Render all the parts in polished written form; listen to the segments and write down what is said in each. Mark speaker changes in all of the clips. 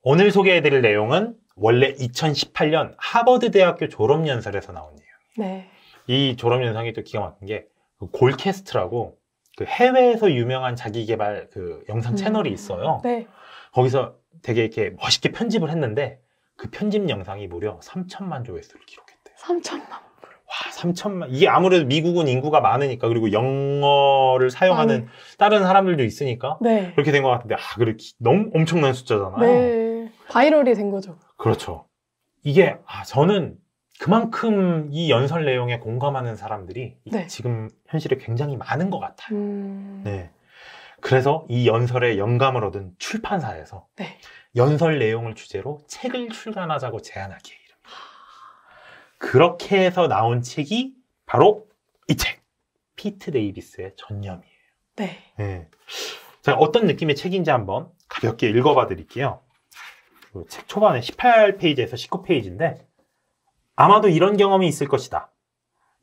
Speaker 1: 오늘 소개해드릴 내용은 원래 2018년 하버드 대학교 졸업연설에서 나온 내용이에요.
Speaker 2: 네.
Speaker 1: 이 졸업연설이 또 기가 막힌 게 골캐스트라고 그 해외에서 유명한 자기계발 그 영상 채널이 있어요.
Speaker 2: 네.
Speaker 1: 거기서 되게 이렇게 멋있게 편집을 했는데 그 편집 영상이 무려 3천만 조회수를 기록했대요.
Speaker 2: 3천만.
Speaker 1: 와, 3천만. 이게 아무래도 미국은 인구가 많으니까, 그리고 영어를 사용하는 다른 사람들도 있으니까
Speaker 2: 네.
Speaker 1: 그렇게 된 것 같은데, 그렇게 너무 엄청난 숫자잖아요.
Speaker 2: 네. 바이럴이 된 거죠.
Speaker 1: 그렇죠. 이게 저는 그만큼 이 연설 내용에 공감하는 사람들이
Speaker 2: 네.
Speaker 1: 지금 현실에 굉장히 많은 것 같아요.
Speaker 2: 네.
Speaker 1: 그래서 이 연설에 영감을 얻은 출판사에서
Speaker 2: 네.
Speaker 1: 연설 내용을 주제로 책을 출간하자고 제안하기에 이릅니다. 그렇게 해서 나온 책이 바로 이 책, 피트 데이비스의 전념이에요.
Speaker 2: 네.
Speaker 1: 네. 제가 어떤 느낌의 책인지 한번 가볍게 읽어봐 드릴게요. 책 초반에 18페이지에서 19페이지인데 아마도 이런 경험이 있을 것이다.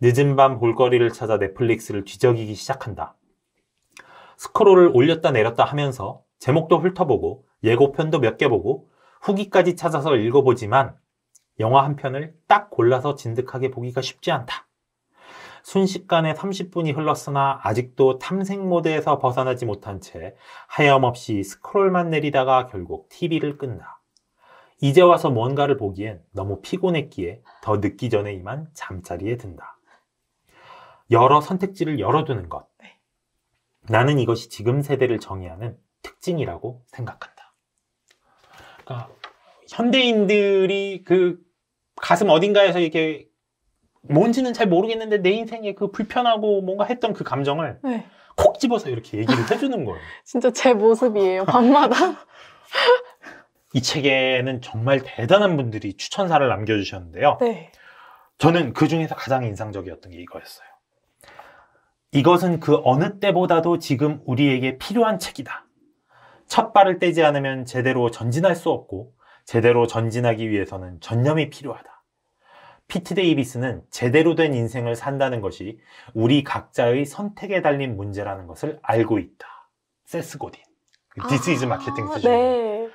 Speaker 1: 늦은 밤 볼거리를 찾아 넷플릭스를 뒤적이기 시작한다. 스크롤을 올렸다 내렸다 하면서 제목도 훑어보고 예고편도 몇 개 보고 후기까지 찾아서 읽어보지만 영화 한 편을 딱 골라서 진득하게 보기가 쉽지 않다. 순식간에 30분이 흘렀으나 아직도 탐색 모드에서 벗어나지 못한 채 하염없이 스크롤만 내리다가 결국 TV를 끈다. 이제 와서 뭔가를 보기엔 너무 피곤했기에 더 늦기 전에 이만 잠자리에 든다. 여러 선택지를 열어두는 것.
Speaker 2: 네.
Speaker 1: 나는 이것이 지금 세대를 정의하는 특징이라고 생각한다. 그러니까 현대인들이 그 가슴 어딘가에서 이렇게 뭔지는 잘 모르겠는데 내 인생에 그 불편하고 뭔가 했던 그 감정을
Speaker 2: 네.
Speaker 1: 콕 집어서 이렇게 얘기를 해주는 거예요.
Speaker 2: 진짜 제 모습이에요. 밤마다.
Speaker 1: 이 책에는 정말 대단한 분들이 추천사를 남겨주셨는데요.
Speaker 2: 네.
Speaker 1: 저는 그 중에서 가장 인상적이었던 게 이거였어요. 이것은 그 어느 때보다도 지금 우리에게 필요한 책이다. 첫 발을 떼지 않으면 제대로 전진할 수 없고 제대로 전진하기 위해서는 전념이 필요하다. 피트 데이비스는 제대로 된 인생을 산다는 것이 우리 각자의 선택에 달린 문제라는 것을 알고 있다. 세스 고딘. This is marketing 수준.
Speaker 2: 네.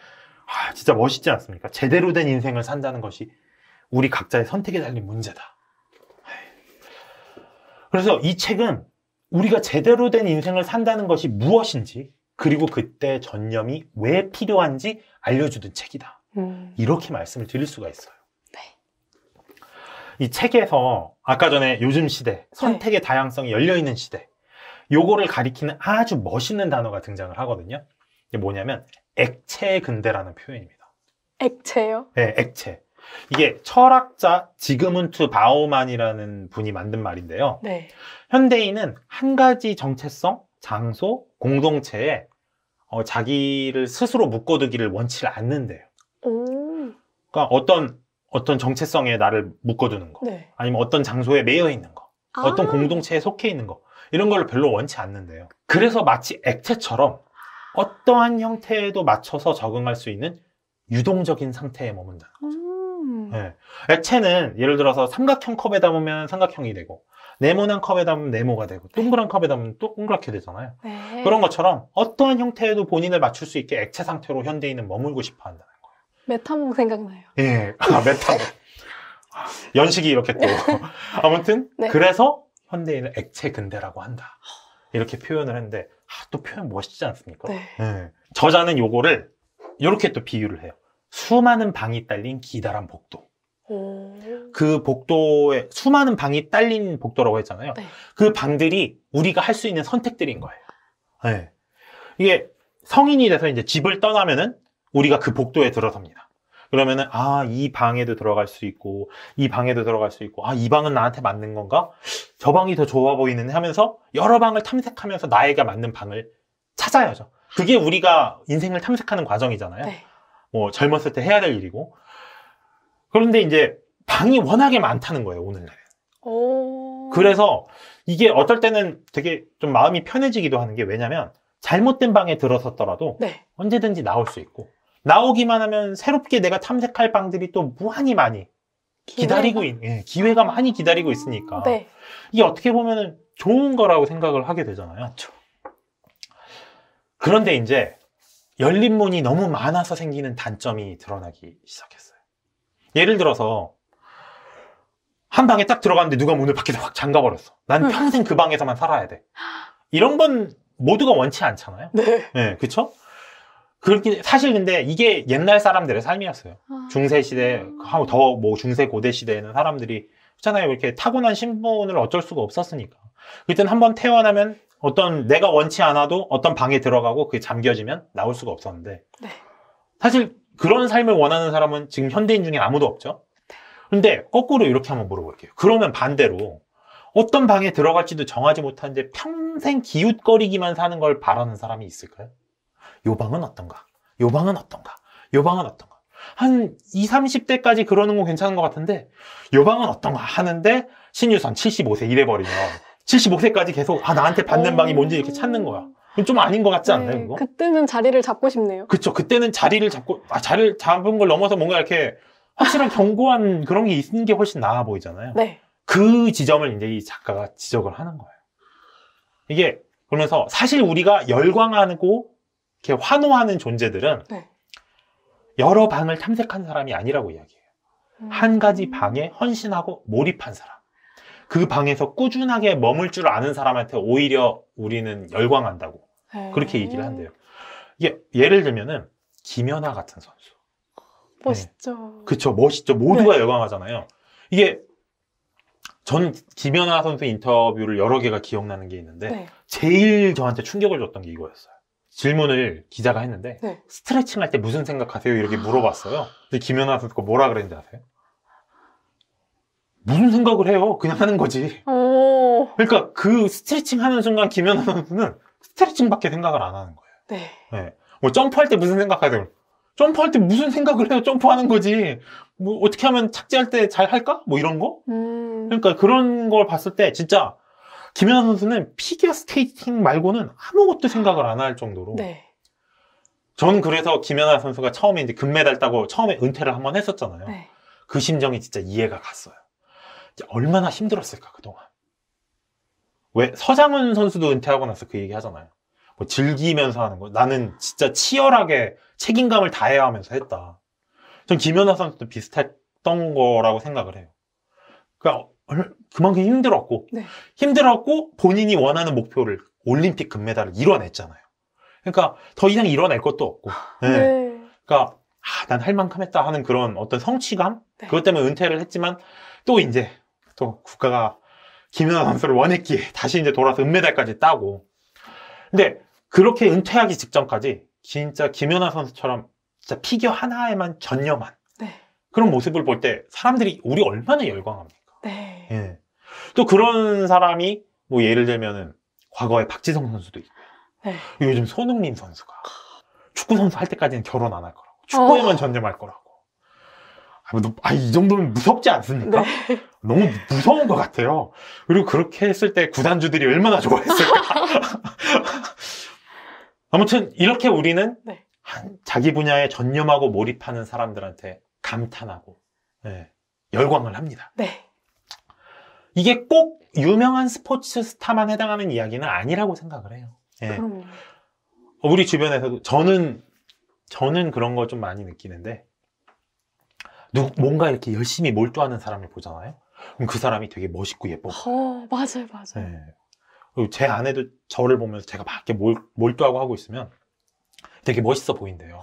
Speaker 1: 진짜 멋있지 않습니까? 제대로 된 인생을 산다는 것이 우리 각자의 선택에 달린 문제다. 그래서 이 책은 우리가 제대로 된 인생을 산다는 것이 무엇인지, 그리고 그때 전념이 왜 필요한지 알려주는 책이다. 이렇게 말씀을 드릴 수가 있어요.
Speaker 2: 네.
Speaker 1: 이 책에서 아까 전에 요즘 시대, 선택의 다양성이 열려있는 시대, 요거를 가리키는 아주 멋있는 단어가 등장을 하거든요. 이게 뭐냐면 액체 근대라는 표현입니다.
Speaker 2: 액체요?
Speaker 1: 네, 액체. 이게 철학자 지그문트 바우만이라는 분이 만든 말인데요.
Speaker 2: 네.
Speaker 1: 현대인은 한 가지 정체성, 장소, 공동체에 자기를 스스로 묶어두기를 원치 않는데요. 그러니까 어떤 정체성에 나를 묶어두는 거,
Speaker 2: 네.
Speaker 1: 아니면 어떤 장소에 매여 있는 거, 어떤 공동체에 속해 있는 거, 이런 걸 별로 원치 않는데요. 그래서 마치 액체처럼 어떠한 형태에도 맞춰서 적응할 수 있는 유동적인 상태에 머문다. 네. 액체는 예를 들어서 삼각형 컵에 담으면 삼각형이 되고, 네모난 컵에 담으면 네모가 되고, 동그란 컵에 담으면 또 동그랗게 되잖아요.
Speaker 2: 네.
Speaker 1: 그런 것처럼 어떠한 형태에도 본인을 맞출 수 있게 액체 상태로 현대인은 머물고 싶어 한다는 거예요.
Speaker 2: 메타몽 생각나요.
Speaker 1: 예, 메타몽. 연식이 이렇게 또. 아무튼,
Speaker 2: 네.
Speaker 1: 그래서 현대인은 액체 근대라고 한다. 이렇게 표현을 했는데, 또 표현 멋있지 않습니까?
Speaker 2: 네.
Speaker 1: 예. 저자는 요거를 이렇게 또 비유를 해요. 수많은 방이 딸린 기다란 복도. 그 복도에 수많은 방이 딸린 복도라고 했잖아요.
Speaker 2: 네.
Speaker 1: 그 방들이 우리가 할 수 있는 선택들인 거예요. 네. 이게 성인이 돼서 이제 집을 떠나면은 우리가 그 복도에 들어섭니다. 그러면은 이 방에도 들어갈 수 있고 이 방에도 들어갈 수 있고 이 방은 나한테 맞는 건가? 저 방이 더 좋아 보이는 하면서 여러 방을 탐색하면서 나에게 맞는 방을 찾아야죠. 그게 우리가 인생을 탐색하는 과정이잖아요.
Speaker 2: 네.
Speaker 1: 뭐 젊었을 때 해야 될 일이고. 그런데 이제 방이 워낙에 많다는 거예요, 오늘날에. 그래서 이게 어떨 때는 되게 좀 마음이 편해지기도 하는 게, 왜냐면 잘못된 방에 들어섰더라도
Speaker 2: 네.
Speaker 1: 언제든지 나올 수 있고, 나오기만 하면 새롭게 내가 탐색할 방들이 또 무한히 많이 기다리고 있는, 기회가 많이 기다리고 있으니까.
Speaker 2: 네.
Speaker 1: 이게 어떻게 보면은 좋은 거라고 생각을 하게 되잖아요.
Speaker 2: 그렇죠.
Speaker 1: 그런데 이제 열린 문이 너무 많아서 생기는 단점이 드러나기 시작했어요. 예를 들어서 한 방에 딱 들어갔는데 누가 문을 밖에서 확 잠가버렸어. 난 평생 그 방에서만 살아야 돼. 이런 건 모두가 원치 않잖아요.
Speaker 2: 네.
Speaker 1: 네, 그쵸? 그렇게, 사실 근데 이게 옛날 사람들의 삶이었어요. 중세시대, 하고 더 뭐 중세 고대 시대에는 사람들이, 있잖아요. 이렇게 타고난 신분을 어쩔 수가 없었으니까. 그때는 한번 태어나면 어떤 내가 원치 않아도 어떤 방에 들어가고 그게 잠겨지면 나올 수가 없었는데.
Speaker 2: 네.
Speaker 1: 사실 그런 삶을 원하는 사람은 지금 현대인 중에 아무도 없죠. 근데 거꾸로 이렇게 한번 물어볼게요. 그러면 반대로 어떤 방에 들어갈지도 정하지 못한데 평생 기웃거리기만 사는 걸 바라는 사람이 있을까요? 요 방은 어떤가? 요 방은 어떤가? 요 방은 어떤가? 한 20, 30대까지 그러는 건 괜찮은 것 같은데 요 방은 어떤가 하는데 신유선 75세 이래버리면 75세까지 계속 나한테 받는 방이 뭔지 이렇게 찾는 거야. 그건 좀 아닌 것 같지 않나요? 그거?
Speaker 2: 그때는 자리를 잡고 싶네요.
Speaker 1: 그쵸. 그때는 자리를 잡고 자리를 잡은 걸 넘어서 뭔가 이렇게 확실한 견고한 그런 게 있는 게 훨씬 나아 보이잖아요.
Speaker 2: 네.
Speaker 1: 그 지점을 이제 이 작가가 지적을 하는 거예요. 이게 그러면서 사실 우리가 열광하고 이렇게 환호하는 존재들은
Speaker 2: 네.
Speaker 1: 여러 방을 탐색한 사람이 아니라고 이야기해요. 한 가지 방에 헌신하고 몰입한 사람. 그 방에서 꾸준하게 머물 줄 아는 사람한테 오히려 우리는 열광한다고.
Speaker 2: 네.
Speaker 1: 그렇게 얘기를 한대요. 이게 예를 들면은 김연아 같은 선수.
Speaker 2: 멋있죠.
Speaker 1: 네. 그쵸, 멋있죠. 모두가 열광하잖아요. 이게 전 김연아 선수 인터뷰를 여러 개가 기억나는 게 있는데 제일 저한테 충격을 줬던 게 이거였어요. 질문을 기자가 했는데 스트레칭 할 때 무슨 생각하세요? 이렇게 물어봤어요. 근데 김연아 선수가 뭐라 그랬는지 아세요? 무슨 생각을 해요? 그냥 하는 거지. 그러니까 그 스트레칭 하는 순간 김연아 선수는 스트레칭밖에 생각을 안 하는 거예요.
Speaker 2: 네.
Speaker 1: 네. 뭐 점프할 때 무슨 생각하세요? 점프할 때 무슨 생각을 해요? 점프하는 거지. 뭐 어떻게 하면 착지할 때 잘 할까? 뭐 이런 거? 그러니까 그런 걸 봤을 때 진짜 김연아 선수는 피겨 스케이팅 말고는 아무것도 생각을 안 할 정도로.
Speaker 2: 네.
Speaker 1: 전 그래서 김연아 선수가 처음에 이제 금메달 따고 처음에 은퇴를 한번 했었잖아요.
Speaker 2: 네.
Speaker 1: 그 심정이 진짜 이해가 갔어요. 얼마나 힘들었을까 그동안. 왜 서장훈 선수도 은퇴하고 나서 그 얘기 하잖아요. 뭐 즐기면서 하는 거. 나는 진짜 치열하게 책임감을 다해야 하면서 했다. 전 김연아 선수도 비슷했던 거라고 생각을 해요. 그러니까 그만큼 힘들었고 힘들었고 본인이 원하는 목표를 올림픽 금메달을 이뤄냈잖아요. 그러니까 더 이상 이뤄낼 것도 없고. 네. 그러니까 난 할 만큼 했다 하는 그런 어떤 성취감? 그것 때문에 은퇴를 했지만 또 이제 또 국가가 김연아 선수를 원했기에 다시 이제 돌아서 은메달까지 따고. 근데 그렇게 은퇴하기 직전까지 진짜 김연아 선수처럼 진짜 피겨 하나에만 전념한 그런 모습을 볼 때 사람들이 우리 얼마나 열광합니까?
Speaker 2: 네.
Speaker 1: 예. 또 그런 사람이 뭐 예를 들면은 과거에 박지성 선수도 있고 요즘 손흥민 선수가 축구 선수 할 때까지는 결혼 안 할 거라고 축구에만 전념할 거라고. 이 정도면 무섭지 않습니까? 너무 무서운 것 같아요. 그리고 그렇게 했을 때 구단주들이 얼마나 좋아했을까. 아무튼 이렇게 우리는 자기 분야에 전념하고 몰입하는 사람들한테 감탄하고 열광을 합니다. 이게 꼭 유명한 스포츠 스타만 해당하는 이야기는 아니라고 생각을 해요. 우리 주변에서도 저는 그런 걸 좀 많이 느끼는데 뭔가 이렇게 열심히 몰두하는 사람을 보잖아요. 그럼 그 사람이 되게 멋있고 예뻐.
Speaker 2: 맞아요.
Speaker 1: 그리고 제 아내도 저를 보면서 제가 막 이렇게 몰두하고 하고 있으면 되게 멋있어 보인대요.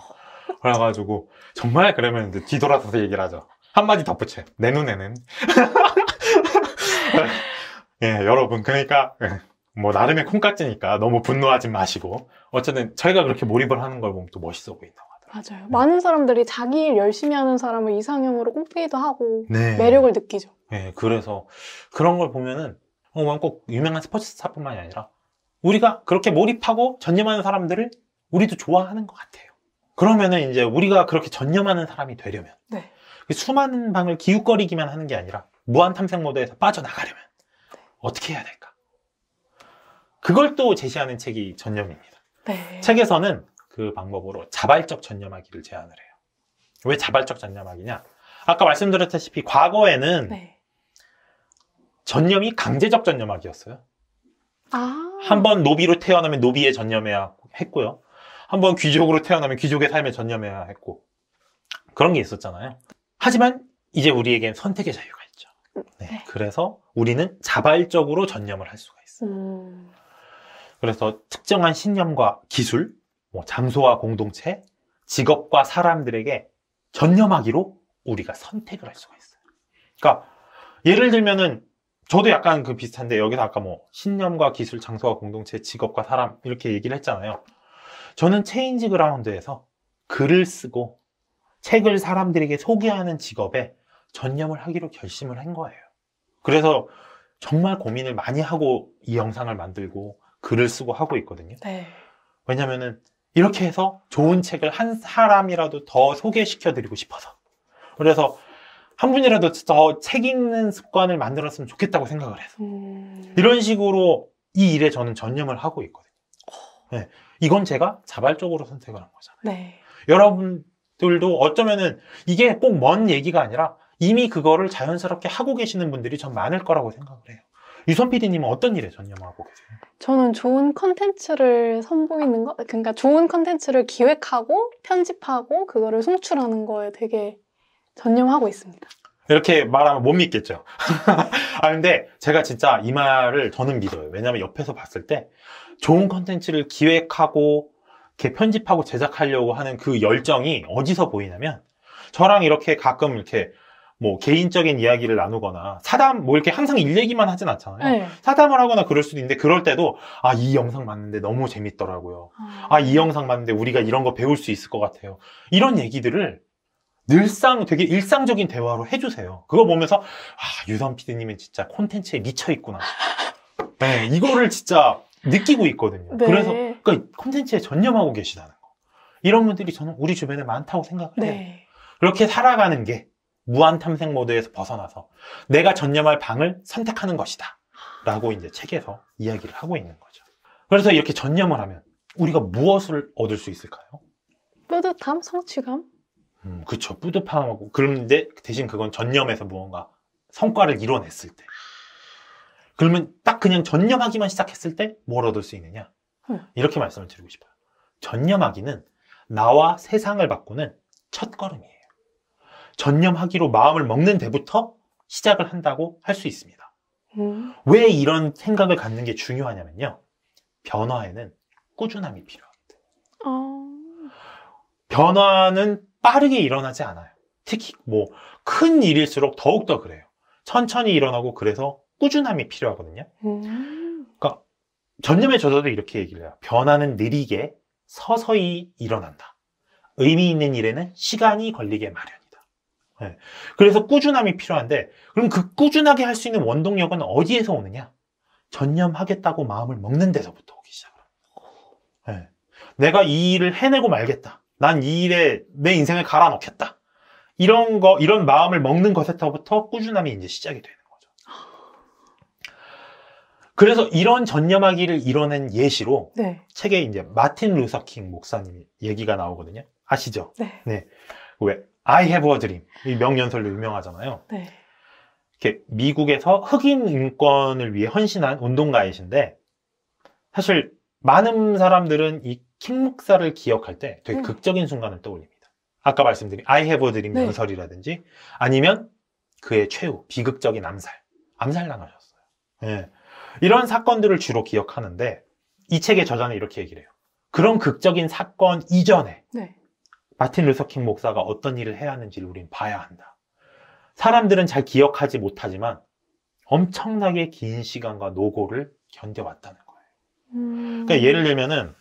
Speaker 1: 그래가지고 정말 그러면 이제 뒤돌아서서 얘기를 하죠. 한마디 덧붙여요. 내 눈에는. 여러분 그러니까 뭐 나름의 콩깍지니까 너무 분노하지 마시고 어쨌든 저희가 그렇게 몰입을 하는 걸 보면 또 멋있어 보인다고 하더라고요.
Speaker 2: 맞아요. 많은 사람들이 자기 일 열심히 하는 사람을 이상형으로 꼽기도 하고 매력을 느끼죠.
Speaker 1: 그래서 그런 걸 보면은 꼭 유명한 스포츠 스타뿐만이 아니라 우리가 그렇게 몰입하고 전념하는 사람들을 우리도 좋아하는 것 같아요. 그러면은 이제 우리가 그렇게 전념하는 사람이 되려면 수많은 방을 기웃거리기만 하는 게 아니라 무한 탐색 모드에서 빠져나가려면 어떻게 해야 될까? 그걸 또 제시하는 책이 전념입니다. 책에서는 그 방법으로 자발적 전념하기를 제안을 해요. 왜 자발적 전념하기냐? 아까 말씀드렸다시피 과거에는 전념이 강제적 전념하기였어요. 한번 노비로 태어나면 노비에 전념해야 했고요. 한번 귀족으로 태어나면 귀족의 삶에 전념해야 했고 그런 게 있었잖아요. 하지만 이제 우리에겐 선택의 자유가 있죠. 네,
Speaker 2: 네.
Speaker 1: 그래서 우리는 자발적으로 전념을 할 수가 있어요. 그래서 특정한 신념과 기술, 뭐 장소와 공동체, 직업과 사람들에게 전념하기로 우리가 선택을 할 수가 있어요. 그러니까 예를 들면은 저도 약간 그 비슷한데 여기서 아까 뭐 신념과 기술, 장소와 공동체, 직업과 사람 이렇게 얘기를 했잖아요. 저는 체인지 그라운드에서 글을 쓰고 책을 사람들에게 소개하는 직업에 전념을 하기로 결심을 한 거예요. 그래서 정말 고민을 많이 하고 이 영상을 만들고 글을 쓰고 하고 있거든요.
Speaker 2: 네.
Speaker 1: 왜냐면은 이렇게 해서 좋은 책을 한 사람이라도 더 소개시켜드리고 싶어서. 그래서 한 분이라도 더 책 읽는 습관을 만들었으면 좋겠다고 생각을 해서. 이런 식으로 이 일에 저는 전념을 하고 있거든요. 네. 이건 제가 자발적으로 선택을 한 거잖아요.
Speaker 2: 네.
Speaker 1: 여러분들도 어쩌면은 이게 꼭 먼 얘기가 아니라 이미 그거를 자연스럽게 하고 계시는 분들이 전 많을 거라고 생각을 해요. 유선 PD님은 어떤 일에 전념하고 계세요?
Speaker 2: 저는 좋은 컨텐츠를 선보이는 거, 그러니까 좋은 컨텐츠를 기획하고 편집하고 그거를 송출하는 거에 되게 전념하고 있습니다.
Speaker 1: 이렇게 말하면 못 믿겠죠. 근데 제가 진짜 이 말을 저는 믿어요. 왜냐면 옆에서 봤을 때 좋은 컨텐츠를 기획하고 이렇게 편집하고 제작하려고 하는 그 열정이 어디서 보이냐면 저랑 이렇게 가끔 이렇게 뭐 개인적인 이야기를 나누거나 사담 뭐 이렇게 항상 일 얘기만 하진 않잖아요.
Speaker 2: 네.
Speaker 1: 사담을 하거나 그럴 수도 있는데 그럴 때도 이 영상 봤는데 너무 재밌더라고요. 이 영상 봤는데 우리가 이런 거 배울 수 있을 것 같아요. 이런 얘기들을 늘상 되게 일상적인 대화로 해주세요. 그거 보면서 유선 PD님은 진짜 콘텐츠에 미쳐 있구나. 네, 이거를 진짜 느끼고 있거든요.
Speaker 2: 네.
Speaker 1: 그래서 그러니까 콘텐츠에 전념하고 계시다는 거. 이런 분들이 저는 우리 주변에 많다고 생각을 해요.
Speaker 2: 네.
Speaker 1: 그렇게 살아가는 게 무한 탐색 모드에서 벗어나서 내가 전념할 방을 선택하는 것이다 라고 이제 책에서 이야기를 하고 있는 거죠. 그래서 이렇게 전념을 하면 우리가 무엇을 얻을 수 있을까요?
Speaker 2: 뿌듯함, 성취감?
Speaker 1: 그쵸. 뿌듯함하고 그런데 대신 그건 전념해서 무언가 성과를 이뤄냈을 때 그러면 딱 그냥 전념하기만 시작했을 때 뭘 얻을 수 있느냐? 이렇게 말씀을 드리고 싶어요. 전념하기는 나와 세상을 바꾸는 첫걸음이에요. 전념하기로 마음을 먹는 데부터 시작을 한다고 할 수 있습니다. 왜 이런 생각을 갖는 게 중요하냐면요. 변화에는 꾸준함이 필요합니다. 변화는 빠르게 일어나지 않아요. 특히 뭐 큰 일일수록 더욱더 그래요. 천천히 일어나고 그래서 꾸준함이 필요하거든요. 그러니까 전념의 저자도 이렇게 얘기를 해요. 변화는 느리게 서서히 일어난다. 의미 있는 일에는 시간이 걸리게 마련이다. 네. 그래서 꾸준함이 필요한데 그럼 그 꾸준하게 할 수 있는 원동력은 어디에서 오느냐? 전념하겠다고 마음을 먹는 데서부터 오기 시작합니다. 네. 내가 이 일을 해내고 말겠다. 난 이 일에 내 인생을 갈아 넣겠다. 이런 마음을 먹는 것에서부터 꾸준함이 이제 시작이 되는 거죠. 그래서 이런 전념하기를 이뤄낸 예시로
Speaker 2: 네.
Speaker 1: 책에 이제 마틴 루서 킹 목사님 얘기가 나오거든요. 아시죠?
Speaker 2: 네.
Speaker 1: 네. 왜 I have a dream 이 명연설로 유명하잖아요.
Speaker 2: 네.
Speaker 1: 이렇게 미국에서 흑인 인권을 위해 헌신한 운동가이신데 사실 많은 사람들은 이 킹 목사를 기억할 때 되게 극적인 순간을 떠올립니다. 아까 말씀드린 I have a dream
Speaker 2: 네.
Speaker 1: 연설이라든지 아니면 그의 최후 비극적인 암살당하셨어요. 네. 이런 사건들을 주로 기억하는데 이 책의 저자는 이렇게 얘기를 해요. 그런 극적인 사건 이전에
Speaker 2: 네.
Speaker 1: 마틴 루서 킹 목사가 어떤 일을 해야 하는지를 우린 봐야 한다. 사람들은 잘 기억하지 못하지만 엄청나게 긴 시간과 노고를 견뎌왔다는 거예요. 그러니까 예를 들면은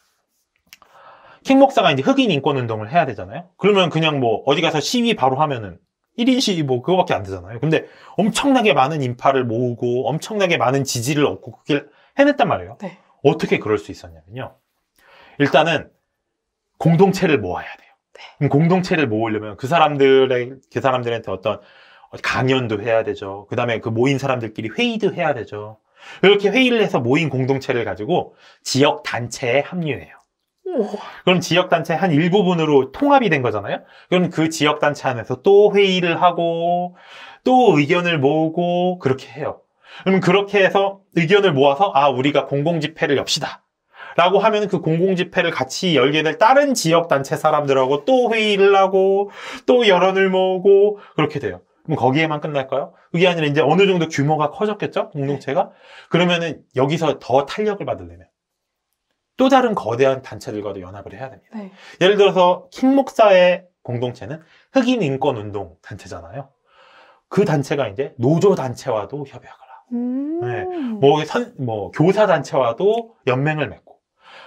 Speaker 1: 킹 목사가 이제 흑인 인권 운동을 해야 되잖아요. 그러면 그냥 뭐 어디 가서 시위 바로 하면은 1인 시위 뭐 그거밖에 안 되잖아요. 근데 엄청나게 많은 인파를 모으고 엄청나게 많은 지지를 얻고 그걸 해냈단 말이에요.
Speaker 2: 네.
Speaker 1: 어떻게 그럴 수 있었냐면요. 일단은 공동체를 모아야 돼요.
Speaker 2: 네.
Speaker 1: 공동체를 모으려면 그 사람들한테 어떤 강연도 해야 되죠. 그 다음에 그 모인 사람들끼리 회의도 해야 되죠. 이렇게 회의를 해서 모인 공동체를 가지고 지역 단체에 합류해요. 그럼 지역단체 한 일부분으로 통합이 된 거잖아요. 그럼 그 지역단체 안에서 또 회의를 하고 또 의견을 모으고 그렇게 해요. 그럼 그렇게 해서 의견을 모아서 우리가 공공집회를 엽시다 라고 하면 그 공공집회를 같이 열게 될 다른 지역단체 사람들하고 또 회의를 하고 또 여론을 모으고 그렇게 돼요. 그럼 거기에만 끝날까요? 그게 아니라 이제 어느 정도 규모가 커졌겠죠? 공동체가? 그러면은 여기서 더 탄력을 받으려면 또 다른 거대한 단체들과도 연합을 해야 됩니다.
Speaker 2: 네.
Speaker 1: 예를 들어서 킴 목사의 공동체는 흑인 인권 운동 단체잖아요. 그 단체가 이제 노조 단체와도 협약을 하고, 네. 뭐 교사 단체와도 연맹을 맺고,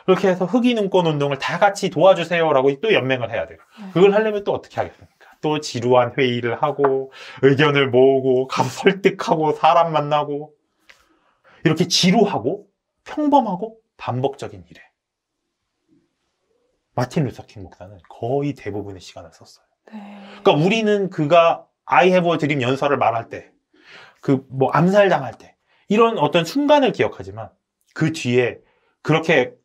Speaker 1: 그렇게 해서 흑인 인권 운동을 다 같이 도와주세요라고 또 연맹을 해야 돼요.
Speaker 2: 네.
Speaker 1: 그걸 하려면 또 어떻게 하겠습니까? 또 지루한 회의를 하고, 의견을 모으고, 가서 설득하고, 사람 만나고, 이렇게 지루하고, 평범하고, 반복적인 일에 마틴 루터 킹 목사는 거의 대부분의 시간을 썼어요.
Speaker 2: 네.
Speaker 1: 그러니까 우리는 그가 I have a dream 연설을 말할 때, 그 뭐 암살당할 때 이런 어떤 순간을 기억하지만 그 뒤에 그렇게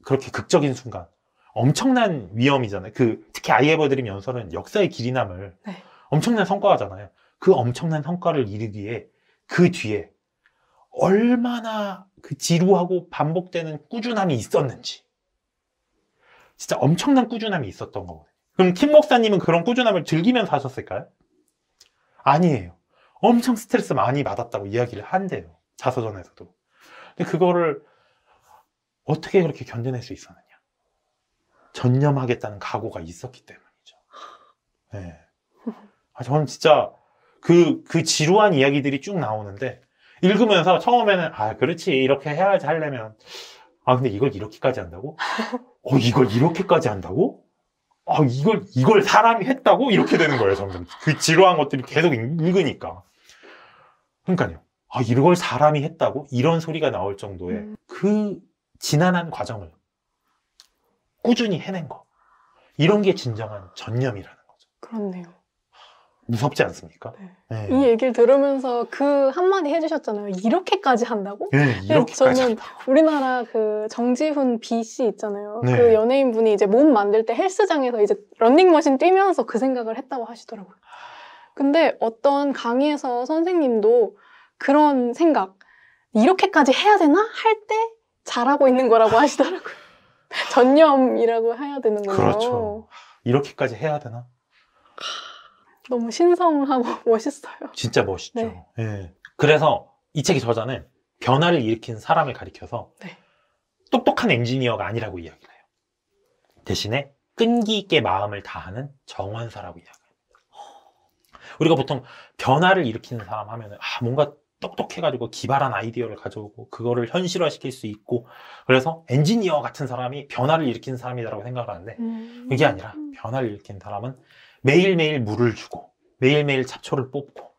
Speaker 1: 극적인 순간, 엄청난 위험이잖아요. 특히 I have a dream 연설은 역사의 길이 남을
Speaker 2: 네.
Speaker 1: 엄청난 성과잖아요. 그 엄청난 성과를 이루기에 그 뒤에 얼마나 그 지루하고 반복되는 꾸준함이 있었는지, 진짜 엄청난 꾸준함이 있었던 거거든요. 그럼 킴 목사님은 그런 꾸준함을 즐기면서 하셨을까요? 아니에요. 엄청 스트레스 많이 받았다고 이야기를 한대요. 자서전에서도. 근데 그거를 어떻게 그렇게 견뎌낼 수 있었느냐? 전념하겠다는 각오가 있었기 때문이죠. 네. 저는 진짜 그 지루한 이야기들이 쭉 나오는데 읽으면서 처음에는 그렇지, 이렇게 해야지 하려면, 근데 이걸 이렇게까지 한다고? 이걸 이렇게까지 한다고? 이걸 사람이 했다고? 이렇게 되는 거예요, 점점. 그 지루한 것들이 계속 읽으니까. 그러니까요. 이걸 사람이 했다고? 이런 소리가 나올 정도의 그 지난한 과정을 꾸준히 해낸 거. 이런 게 진정한 전념이라는 거죠.
Speaker 2: 그렇네요.
Speaker 1: 무섭지 않습니까?
Speaker 2: 네.
Speaker 1: 네.
Speaker 2: 이 얘기를 들으면서 그 한마디 해주셨잖아요. 이렇게까지 한다고?
Speaker 1: 네, 이렇게까지
Speaker 2: 저는
Speaker 1: 한다고.
Speaker 2: 우리나라 그 정지훈 B.씨 있잖아요.
Speaker 1: 네.
Speaker 2: 그 연예인분이 이제 몸 만들 때 헬스장에서 이제 런닝머신 뛰면서 그 생각을 했다고 하시더라고요. 근데 어떤 강의에서 선생님도 그런 생각, 이렇게까지 해야 되나? 할 때 잘하고 있는 거라고 하시더라고요. 전념이라고 해야 되는군요.
Speaker 1: 그렇죠. 이렇게까지 해야 되나?
Speaker 2: 너무 신성하고 멋있어요.
Speaker 1: 진짜 멋있죠.
Speaker 2: 네.
Speaker 1: 예. 그래서 이 책의 저자는 변화를 일으킨 사람을 가리켜서
Speaker 2: 네.
Speaker 1: 똑똑한 엔지니어가 아니라고 이야기를 해요. 대신에 끈기 있게 마음을 다하는 정원사라고 이야기합니다. 우리가 보통 변화를 일으키는 사람 하면은 뭔가 똑똑해가지고 기발한 아이디어를 가져오고 그거를 현실화시킬 수 있고, 그래서 엔지니어 같은 사람이 변화를 일으키는 사람이라고 생각을 하는데 그게 아니라 변화를 일으키는 사람은 매일매일 물을 주고 매일매일 잡초를 뽑고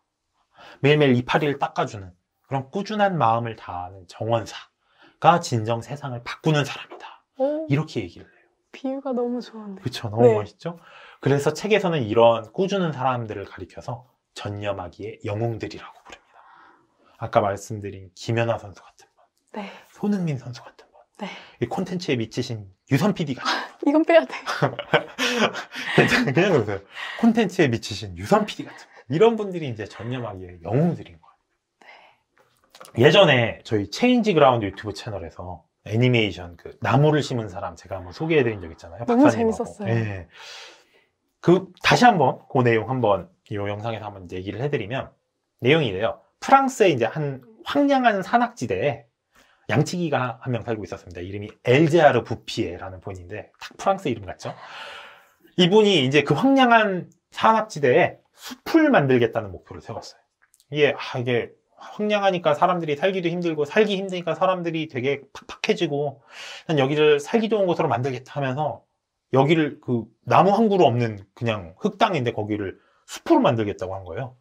Speaker 1: 매일매일 이파리를 닦아주는 그런 꾸준한 마음을 다하는 정원사가 진정 세상을 바꾸는 사람이다. 이렇게 얘기를 해요.
Speaker 2: 비유가 너무 좋은데.
Speaker 1: 그렇죠. 너무
Speaker 2: 네.
Speaker 1: 멋있죠? 그래서 책에서는 이런 꾸준한 사람들을 가리켜서 전념하기의 영웅들이라고 부릅니다. 아까 말씀드린 김연아 선수 같은 분,
Speaker 2: 네.
Speaker 1: 손흥민 선수 같은 분,
Speaker 2: 네.
Speaker 1: 이 콘텐츠에 미치신 유선 PD 같은 분.
Speaker 2: 이건 빼야 돼.
Speaker 1: 그냥 그러세요. 콘텐츠에 미치신 유선 PD 같은 분. 이런 분들이 이제 전념하기의 영웅들인 거예요. 네. 예전에 저희 체인지 그라운드 유튜브 채널에서 애니메이션 나무를 심은 사람 제가 한번 소개해드린 적 있잖아요.
Speaker 2: 너무
Speaker 1: 박사님하고.
Speaker 2: 재밌었어요.
Speaker 1: 네. 다시 한번 그 내용 한번 이 영상에서 한번 얘기를 해드리면 내용이 이래요. 프랑스의 이제 한 황량한 산악지대에 양치기가 한 명 살고 있었습니다. 이름이 엘제아르 부피에라는 분인데 딱 프랑스 이름 같죠? 이분이 이제 그 황량한 산악지대에 숲을 만들겠다는 목표를 세웠어요. 이게 황량하니까 사람들이 살기도 힘들고 살기 힘드니까 사람들이 되게 팍팍해지고 난 여기를 살기 좋은 곳으로 만들겠다 하면서 여기를 나무 한 그루 없는 그냥 흙땅인데 거기를 숲으로 만들겠다고 한 거예요.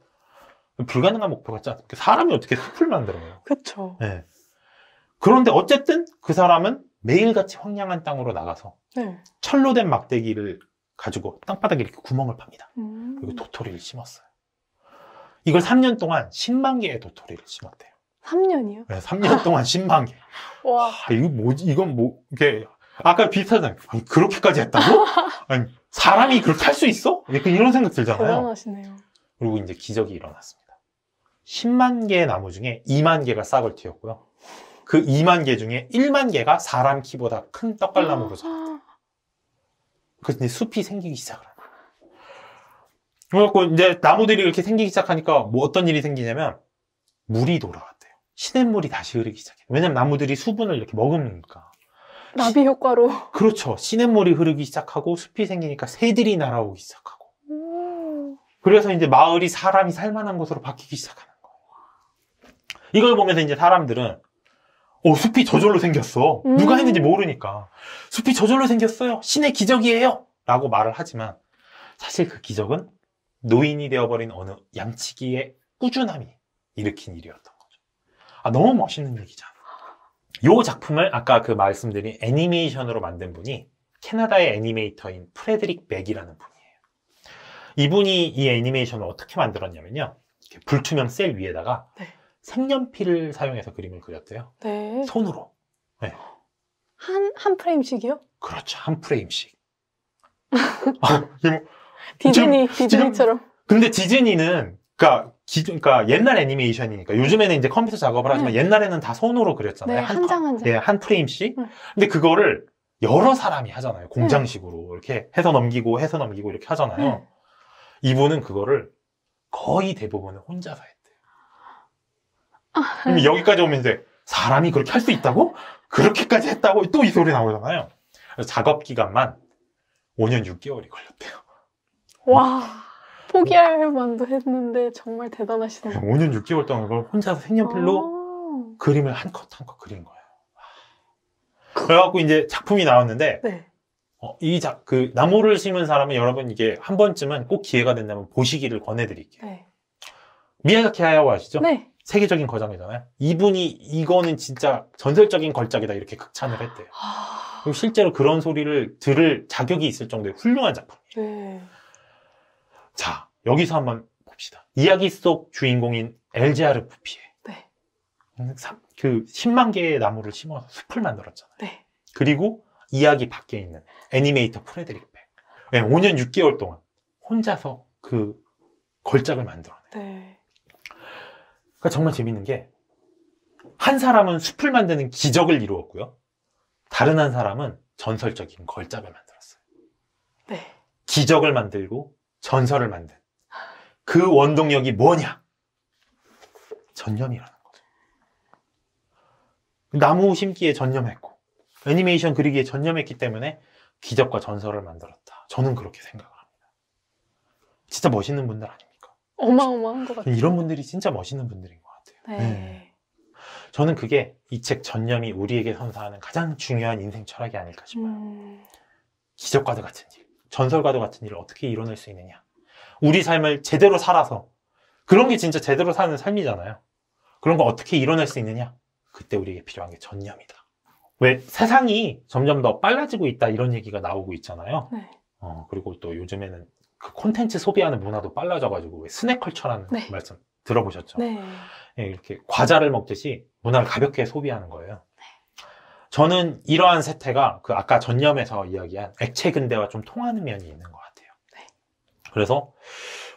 Speaker 1: 불가능한 목표 같지 않습니까? 사람이 어떻게 숲을 만들어요?
Speaker 2: 그렇죠.
Speaker 1: 네. 그런데 어쨌든 그 사람은 매일같이 황량한 땅으로 나가서
Speaker 2: 네.
Speaker 1: 철로 된 막대기를 가지고 땅바닥에 이렇게 구멍을 팝니다. 그리고 도토리를 심었어요. 이걸 3년 동안 10만 개의 도토리를 심었대요.
Speaker 2: 3년이요?
Speaker 1: 네, 3년 동안 10만 개.
Speaker 2: 와.
Speaker 1: 이거 뭐지? 이건 이게 아까 비슷하잖아요. 그렇게까지 했다고? 사람이 그렇게 할 수 있어? 약간 이런 생각 들잖아요.
Speaker 2: 대단하시네요.
Speaker 1: 그리고 이제 기적이 일어났습니다. 10만 개의 나무 중에 2만 개가 싹을 틔웠고요. 그 2만 개 중에 1만 개가 사람 키보다 큰 떡갈나무로 자랐대요. 그래서 이제 숲이 생기기 시작을 합니다. 그래갖고 이제 나무들이 이렇게 생기기 시작하니까 뭐 어떤 일이 생기냐면 물이 돌아왔대요. 시냇물이 다시 흐르기 시작해요. 왜냐면 나무들이 수분을 이렇게 머금으니까.
Speaker 2: 나비 효과로.
Speaker 1: 그렇죠. 시냇물이 흐르기 시작하고 숲이 생기니까 새들이 날아오기 시작하고. 그래서 이제 마을이 사람이 살만한 곳으로 바뀌기 시작하는 거예요. 이걸 보면서 이제 사람들은 숲이 저절로 생겼어. 누가 했는지 모르니까. 숲이 저절로 생겼어요. 신의 기적이에요. 라고 말을 하지만 사실 그 기적은 노인이 되어버린 어느 양치기의 꾸준함이 일으킨 일이었던 거죠. 너무 멋있는 얘기잖아. 이 작품을 아까 그 말씀드린 애니메이션으로 만든 분이 캐나다의 애니메이터인 프레드릭 맥이라는 분이에요. 이분이 이 애니메이션을 어떻게 만들었냐면요. 이렇게 불투명 셀 위에다가
Speaker 2: 네. 색연필을
Speaker 1: 사용해서 그림을 그렸대요.
Speaker 2: 네.
Speaker 1: 손으로. 네.
Speaker 2: 한 프레임씩이요?
Speaker 1: 그렇죠. 한 프레임씩.
Speaker 2: 디즈니처럼.
Speaker 1: 근데 디즈니는, 그러니까 옛날 애니메이션이니까 요즘에는 이제 컴퓨터 작업을 하지만 옛날에는 다 손으로 그렸잖아요.
Speaker 2: 네, 한 장.
Speaker 1: 네, 한 프레임씩. 근데 그거를 여러 사람이 하잖아요. 공장식으로. 이렇게 해서 넘기고 이렇게 하잖아요. 이분은 그거를 거의 대부분은 혼자서 했대요. 그럼 여기까지 오면 이제 사람이 그렇게 할 수 있다고? 그렇게까지 했다고? 또 이 소리 나오잖아요. 그래서 작업 기간만 5년 6개월이 걸렸대요.
Speaker 2: 와, 포기할 만도 했는데 정말 대단하시네요.
Speaker 1: 5년 6개월 동안 그걸 혼자서 색연필로 그림을 한 컷 한 컷 그린 거예요. 그래갖고 이제 작품이 나왔는데,
Speaker 2: 네.
Speaker 1: 그 나무를 심은 사람은 여러분 이게 한 번쯤은 꼭 기회가 된다면 보시기를 권해드릴게요.
Speaker 2: 네.
Speaker 1: 미야자키 하야오 아시죠?
Speaker 2: 네.
Speaker 1: 세계적인 거장이잖아요. 이분이 이거는 진짜 전설적인 걸작이다 이렇게 극찬을 했대요. 그리고 실제로 그런 소리를 들을 자격이 있을 정도의 훌륭한 작품이에요.
Speaker 2: 네.
Speaker 1: 자, 여기서 한번 봅시다. 이야기 속 주인공인 엘제아르 부피에
Speaker 2: 네.
Speaker 1: 그 10만 개의 나무를 심어서 숲을 만들었잖아요.
Speaker 2: 네.
Speaker 1: 그리고 이야기 밖에 있는 애니메이터 프레드릭 백. 5년 6개월 동안 혼자서 그 걸작을 만들어내.
Speaker 2: 네.
Speaker 1: 그러니까 정말 재밌는 게 한 사람은 숲을 만드는 기적을 이루었고요. 다른 한 사람은 전설적인 걸작을 만들었어요.
Speaker 2: 네.
Speaker 1: 기적을 만들고 전설을 만든 그 원동력이 뭐냐? 전념이라는 거죠. 나무 심기에 전념했고 애니메이션 그리기에 전념했기 때문에 기적과 전설을 만들었다. 저는 그렇게 생각을 합니다. 진짜 멋있는 분들 아닙니까?
Speaker 2: 어마어마한 것 같아요.
Speaker 1: 이런 분들이 진짜 멋있는 분들인 것 같아요.
Speaker 2: 네.
Speaker 1: 저는 그게 이 책 전념이 우리에게 선사하는 가장 중요한 인생 철학이 아닐까 싶어요. 기적과도 같은 일, 전설과도 같은 일을 어떻게 이뤄낼 수 있느냐. 우리 삶을 제대로 살아서 그런 게 진짜 제대로 사는 삶이잖아요. 그런 거 어떻게 이뤄낼 수 있느냐. 그때 우리에게 필요한 게 전념이다. 왜 세상이 점점 더 빨라지고 있다 이런 얘기가 나오고 있잖아요.
Speaker 2: 네.
Speaker 1: 그리고 또 요즘에는 그 콘텐츠 소비하는 문화도 빨라져가지고 왜 스낵컬처라는
Speaker 2: 네.
Speaker 1: 말씀 들어보셨죠?
Speaker 2: 네.
Speaker 1: 예, 이렇게 과자를 먹듯이 문화를 가볍게 소비하는 거예요. 저는 이러한 세태가 그 아까 전념에서 이야기한 액체 근대와 좀 통하는 면이 있는 것 같아요.
Speaker 2: 네.
Speaker 1: 그래서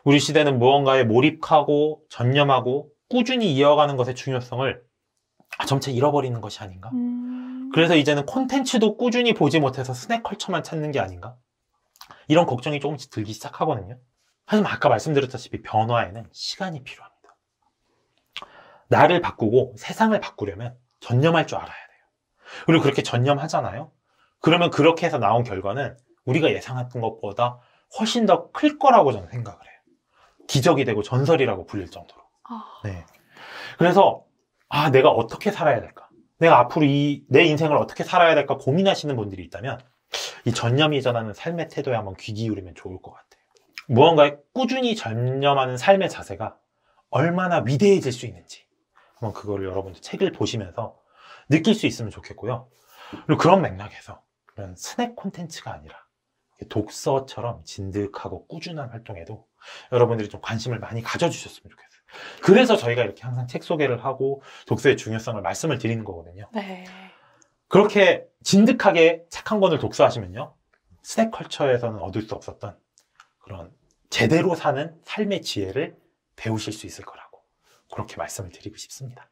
Speaker 1: 우리 시대는 무언가에 몰입하고 전념하고 꾸준히 이어가는 것의 중요성을 점차 잃어버리는 것이 아닌가? 그래서 이제는 콘텐츠도 꾸준히 보지 못해서 스낵컬처만 찾는 게 아닌가? 이런 걱정이 조금씩 들기 시작하거든요. 하지만 아까 말씀드렸다시피 변화에는 시간이 필요합니다. 나를 바꾸고 세상을 바꾸려면 전념할 줄 알아야 돼요. 그리고 그렇게 전념하잖아요. 그러면 그렇게 해서 나온 결과는 우리가 예상했던 것보다 훨씬 더 클 거라고 저는 생각을 해요. 기적이 되고 전설이라고 불릴 정도로. 네. 그래서 내가 어떻게 살아야 될까? 내가 앞으로 내 인생을 어떻게 살아야 될까 고민하시는 분들이 있다면 이 전념이 전하는 삶의 태도에 한번 귀 기울이면 좋을 것 같아요. 무언가에 꾸준히 전념하는 삶의 자세가 얼마나 위대해질 수 있는지 한번 그거를 여러분들 책을 보시면서 느낄 수 있으면 좋겠고요. 그리고 그런 맥락에서 그런 스낵 콘텐츠가 아니라 독서처럼 진득하고 꾸준한 활동에도 여러분들이 좀 관심을 많이 가져주셨으면 좋겠어요. 그래서 저희가 이렇게 항상 책 소개를 하고 독서의 중요성을 말씀을 드리는 거거든요.
Speaker 2: 네.
Speaker 1: 그렇게 진득하게 책 한 권을 독서하시면요. 스낵컬처에서는 얻을 수 없었던 그런 제대로 사는 삶의 지혜를 배우실 수 있을 거라고 그렇게 말씀을 드리고 싶습니다.